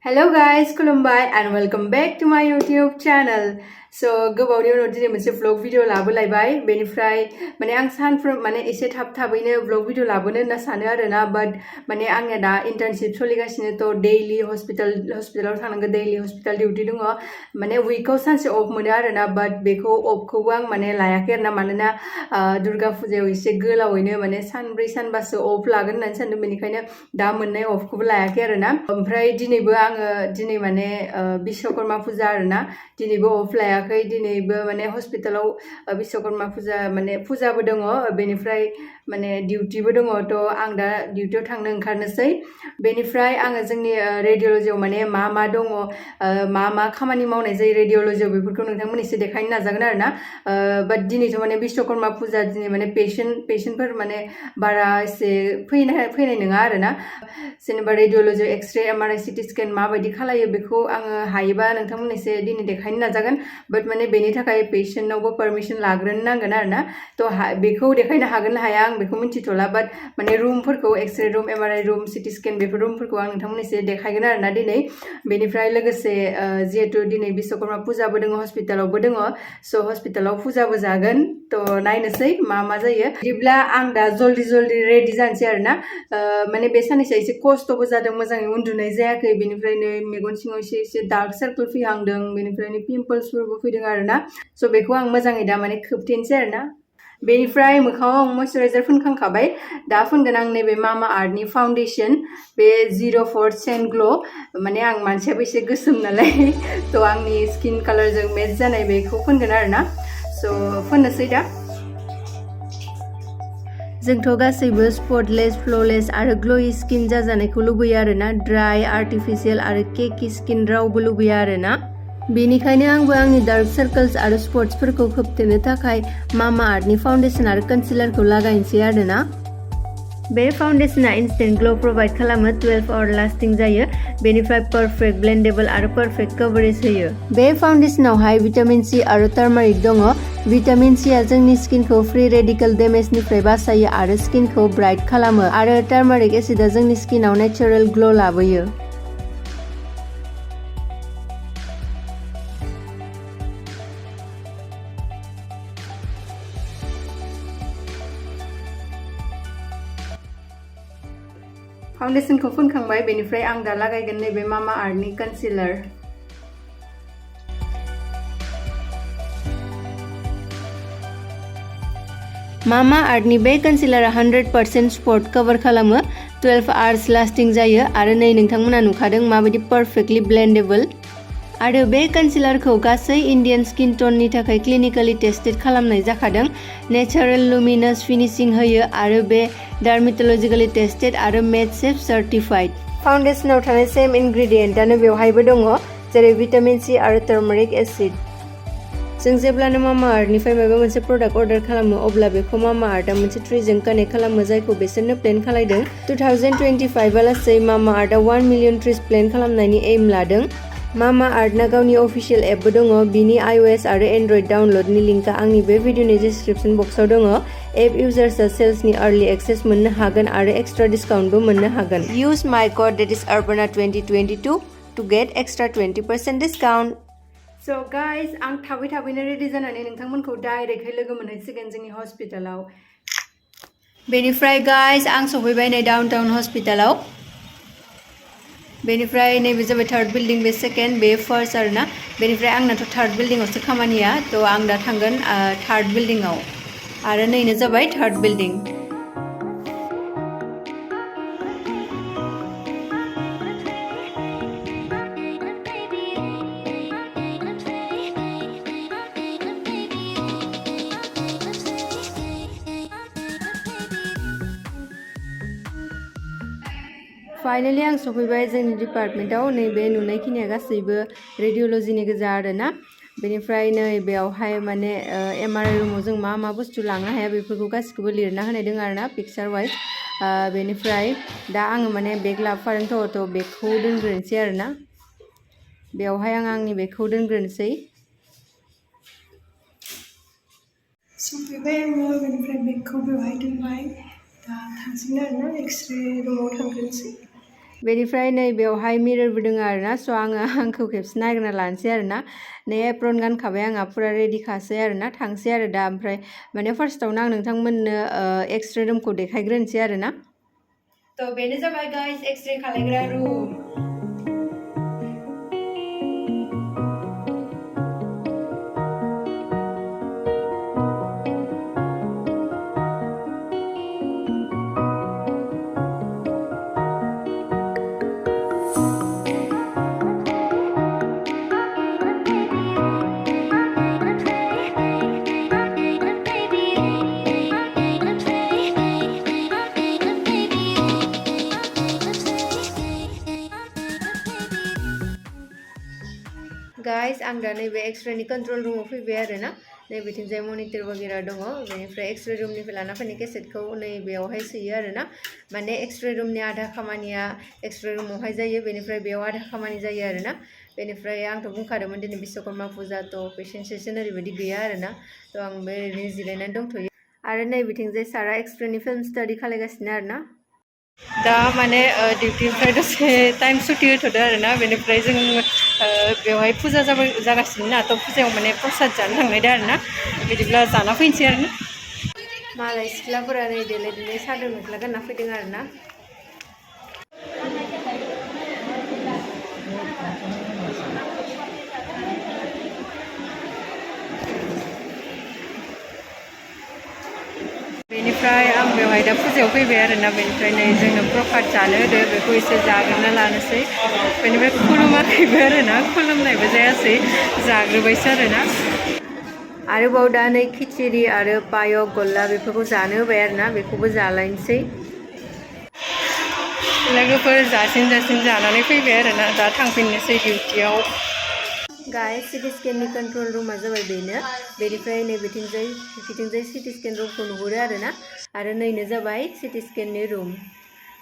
Hello guys, Kulumbai and welcome back to my YouTube channel. So गोबावनि उनाव दिनै मोनसे vlog video लाबोलायबाय बेनिफ्राय माने आं सानफ्रोम माने एसे थाब-थाबैनो vlog video लाबोनो होनना सानो आरोना but माने आंनिया दा internship सोलिगासिनो थ' daily हस्पिटालाव थांनांगौ daily hospital duty दङ माने weekआव सानसे off मोनो आरोना but बेखौ offखौबो आं माने लायाखै आरोना मानोना दुर्गा फुजायाव एसे गोलावैनो माने सानब्रै सानबासो off लागोन होननानै सानदों बेनिखायनो दा मोननाय offखौबो लायाखै आरोना ओमफ्राय दिनैबो आङो दिनै माने बिश्वकर्मा फुजा आरोना दिनैबो off लायाखै दिनैबो माने हस्पिटालाव बिश्वकर्मा फुजा माने फुजाबो दङ बेनिफ्राय माने डिउटिबो दङ थ' आं दा डिउटियाव थांनो ओंखारनोसै बेनिफ्राय आङो जोंनि रेडियोलजियाव माने मा दङ मा खामानि मावनाय जायो रेडियोलजियाव बेफोरखौ नोंथांमोन एसे देखायनो नाजागोन आरोना बाट दिनैथ' माने बिश्वकर्मा फुजा दिनै माने पेशेन्टफोर माने बारा एसे फैनाय नङा आरोना जेनेबा रेडियोलजियाव एक्सरे एमआरआई सिटि स्केन माबायदि खालायो बेखौ आङो हायोबा नोंथांमोन एसे दिनै देखायनो नाजागोन बाट माने बेनि थाखाय पेशेन्टनावबो पारमिसन लाग्रोनो नांगोन आरोना थ' बेखौ देखायनो हागोन ना हाया आं बेखौ मिन्थिथ'ला बाट माने रुमफोरखौ X ray room MRI room CT scan बेफोर रुमफोरखौ आं नोंथांमोन एसे देखायगोन आरोना दिनै बेनिफ्राय लोगोसे जिहेतु दिनै बिश्वकर्मा फुजाबो दङ हस्पिटालावबो दङ स' हस्पिटालाव फुजाबो जागोन थ' नायनोसै मा जायो बिदिब्ला आं दा जल्दि रेडि जानोसै आरोना माने बे साननैसो एसे खस्थ'बो जादों मोजाङै उन्दुनाय जायाखै बेनिफ्राय नै मेगन सिङाव एसे डार्क सार्कल फैहांदों बेनिफ्राय पिम्पल्सफोरबो फैदों आरोना स' बेखौ आं मोजाङै दा माने खोबथेनोसै आरोना बेनिफ्राय मोखाङाव आं मयस्चराइजार फुनखांखाबाय दा फुनगोन आं नैबे मामा आर्थनि फाउन्डेसन बे 04 सेन ग्ल' माने आं मानसियाबो एसे गोसोम नालाय थ' आंनि स्किन कालारजों मेच जानाय बेखौ फुनगोन आरोना स' फुननोसै दा जोंथ' गासैबो स्पटलेस फ्ललेस आरो ग्ल'यि स्किन जाजानायखौ लुबैयो आरोना ड्राइ आर्टिफिशियेल आरो केकि स्किन रावबो लुबैया आरोना बेनिखायनो आंबो आंनि डार्क सार्कल्स आरो स्पट्सफोरखौ खोबथेनो थाखाय मामा आर्थनि फाउन्डेसन आरो कन्सिलारखौ लागायनोसै आरोना बे फाउन्डेसना इन्स्टेन्ट ग्ल' प्रोभाइड खालामो 12 आवर लास्टिं जायो बेनिफ्राय पारफेक्ट ब्लेन्डेबल आरो पारफेक्ट कभारेज होयो बे फाउन्डेसनावहाय भिटामिन सि आरो टार्मारिक दङ भिटामिन सिआ जोंनि स्किनखौ फ्रि रेडिकेल डेमेजनिफ्राय बासायो आरो स्किनखौ ब्राइट खालामो आरो टार्मारिक एसिडआ जोंनि स्किनाव नेचारेल ग्ल' लाबोयो फाउन्डेसनखौ फुनखांबाय बेनिफ्राय आं दा लागायगोन नैबे मामा आर्थनि कन्सिलार मामा आर्थनि बे कन्सिलारा 100% स्पट कभार खालामो 12 आवार्स लास्टिं जायो आरो नै नोंथांमोना नुखादों माबायदि पारफेक्टलि ब्लेन्डेबल आरो बे कन्सिलारखौ गासै इन्डियान स्किन टननि थाखाय क्लिनिकली टेस्टेड खालामनाय जाखादों नेचारेल लुमिनास फिनिशिं होयो आरो बे डार्मेटोलजिकली टेस्टेड आरो मेड सेफ सार्टिफाइड फाउन्डेसनाव थानाय सेम इनग्रेडियेन्टानो बेवहायबो दङ जेरै भिटामिन सि आरो टार्मारिक एसिड जों जेब्लानो मामा आर्थनिफ्राय माबा मोनसे प्रडाक्ट अर्डार खालामो अब्ला बेखौ मामा आर्थआ मोनसे ट्रिजों कानेक्ट खालामो जायखौ बिसोरनो प्लेन खालामदों 2025 आलासै मामा आर्थआ 1 मिलियन ट्रिज प्लेन खालामनायनि एम लादों मामा आर्थना गावनि अफिसियेल एपबो दङ बिनि iOS आरो एन्ड्रइड डाउनलडनि लिंकआ आंनि बे भिडिअनि डिसक्रिप्शन बक्सआव दङ एप इउजार्सआ सेल्सनि अर्लि एक्सेस मोननो हागोन आरो एक्सट्रा डिसकाउन्टबो मोननो हागोन use my code that is Arpana 2022 to get extra 20% discount so' guys आं थाबैनो रेडि जानानै नोंथांमोनखौ डाइरेक्टहै लोगो मोनहैसिगोन जोंनि हस्पिटालाव बेनिफ्राय गाइस आं सफैबाय नै डाउनटाउन हस्पिटालाव बेनिफ्राय नैबे जाबाय थार्ड बिल्डिं बे सेकेन्ड बे फार्स्ट आरोना बेनिफ्राय आंनाथ' थार्ड बिल्डिंआवसो खामानिया थ' आं दा थांगोन थार्ड बिल्डिंआव आरो नैनो जाबाय थार्ड बिल्डिं फाइनली आं सफैबाय जोंनि डिपार्टमेन्टआव नैबे नुनायखिनिया गासैबो रेडियोलजिनि गोजा आरोना बेनिफ्राय नै बेयावहाय माने एमआरआई रुमाव जों मा बुस्थु लांनो हाया बेफोरखौ गासिखौबो लिरना होनाय दङ आरोना पिक्चार वाइज बेनिफ्राय दा आङो माने बेग लाबोफादोंथ' बेगखौ दोनग्रोनोसै आरोना बेयावहाय आं आंनि बेगखौ दोनग्रोनोसै सफैबाय आङो बेनिफ्राय बेगखौ बेवहाय दोनबाय दा थांसिगोन आरोना एक्सरे रुमाव थांग्रोनोसै बेनिफ्राय नै बेवहाय मिररबो दङ आरोना स' आङो आंखौ खेबसे नायग्रोना लानोसै आरोना नै एप्रन गानखाबाय आंहा फुरा रेडिखासै आरोना थांसै आरो दा ओमफ्राय माने फार्स्टआवनो आं नोंथांमोननो एक्सरे रुमखौ देखायग्रोनोसै आरोना थ' बेनो जाबाय गाइस एक्सरे खालायग्रा रुम गाइस आं दा नैबे एक्सरेनि कन्ट्रोल रुमाव फैबाय आरोना नैबेथिंजाय मनिटर वगैरह दङ बेनिफ्राय एक्सरे रुमनिफ्राय लाना फैनाय केसेटखौ नैबेयावहाय सोयो आरोना माने एक्सरे रुमनि आधा खामानिया एक्सरे रुमावहाय जायो बेनिफ्राय बेयाव आधा खामानि जायो आरोना बेनिफ्राय आंथ' बुंखादोंमोन दिनै बिश्वकर्मा फुजा थ' पेसेन्ट सेसन ओरैबायदि गैया आरोना थ' आं बे ओरैनो जिरायनानै दंथ'यो आरो नैबेथिंजाय सारा एक्सरेनि फिल्म स्टाडि खालायगासिनो आरोना दा माने डिउटिनिफ्राय दसे टाइम सुटि होथ'दो आरोना बेनिफ्राय जों बेवहाय फुजा जागासिनो ना थ' फुजायाव माने प्रसाद जानो थांनायदो आरोना बिदिब्ला जाना फैनोसै आरोना मालाय सिख्लाफोरा नै देलाय देलाय सादोर मेख्ला गानना फैदों आरोना बेनिफ्राय आं बेवहाय दा फुजायाव फैबाय आरोना बेनिफ्राय नै जोंनो प्रसाद जानो होदो बेखौ एसे जाग्रोना लानोसै बेनिफ्राय खुलुमाखैबो आरोना खुलुमनायबो जायासै जाग्रोबायसो आरोना आरोबाव दा नै खिचिरि आरो पायक गल्ला बेफोरखौ जानो होबाय आरोना बेखौबो जालायनोसै लोगोफोर जासिन जानानै फैबाय आरोना दा थांफिननोसै डिउटियाव गाइस सिटि स्केननि कन्ट्रोल रुमा जाबाय बेनो बेनिफ्राय नैबेथिंजाय सिटि स्केन रुमखौ नुहुरो आरोना आरो नैनो जाबाय सिटि स्केननि रुम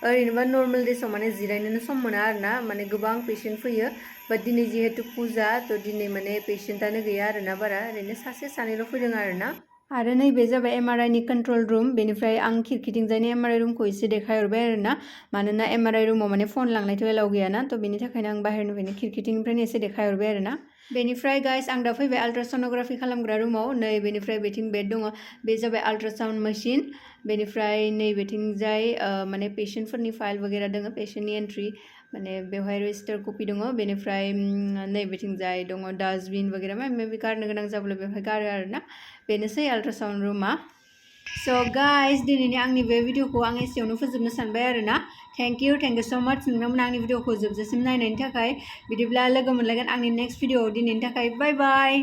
ओरैनोबा नर्मेल डेसआव माने जिरायनोनो सम मोना आरोना माने गोबां पेसेन्ट फैयो बाट दिनै जिहेतु फुजा थ' दिनै माने पेसेन्टानो गैया आरोना बारा ओरैनो सासे सानैल' फैदों आरोना आरो नैबे जाबाय MRI नि कन्ट्रोल रुम बेनिफ्राय आं खिरखिथिंजायनि MRI रुमखौ एसे देखायहरबाय आरोना मानोना MRI रुमाव माने फन लांनायथ' एलाव गैयाना थ' बेनि थाखायनो आं बाहेरनिफ्रायनो खिरखिथिंनिफ्रायनो एसे देखायहरबाय आरोना बेनिफ्राय गाइस आं दा फैबाय आल्ट्रासनोग्राफि खालामग्रा रुमाव नै बेनिफ्राय बेथिं बेड दङ बे जाबाय आल्ट्रासाउन्ड मेसिन बेनिफ्राय नैबेथिंजाय माने पेसेन्टफोरनि फाइल वगैरह दङ पेसेन्टनि एन्ट्रि माने बेवहाय रेजिस्टार कपि दङ बेनिफ्राय नैबेथिंजाय दङ डास्टबिन वगैरह माबा माबि गारनो गोनां जाब्ला बेवहाय गारो आरोना बेनोसै आल्ट्रासाउन्ड रुमा स' गाइस दिनैनि आंनि बे भिडिअखौ आं एसेयावनो फोजोबनो सानबाय आरोना थेंक इउ स' माच नोंथांमोना आंनि भिडिअखौ जोबजासिम नायनायनि थाखाय बिदिब्ला लोगो मोनलायगोन आंनि नेक्स्ट भिडिअआव दिनैनि थाखाय बाय बाय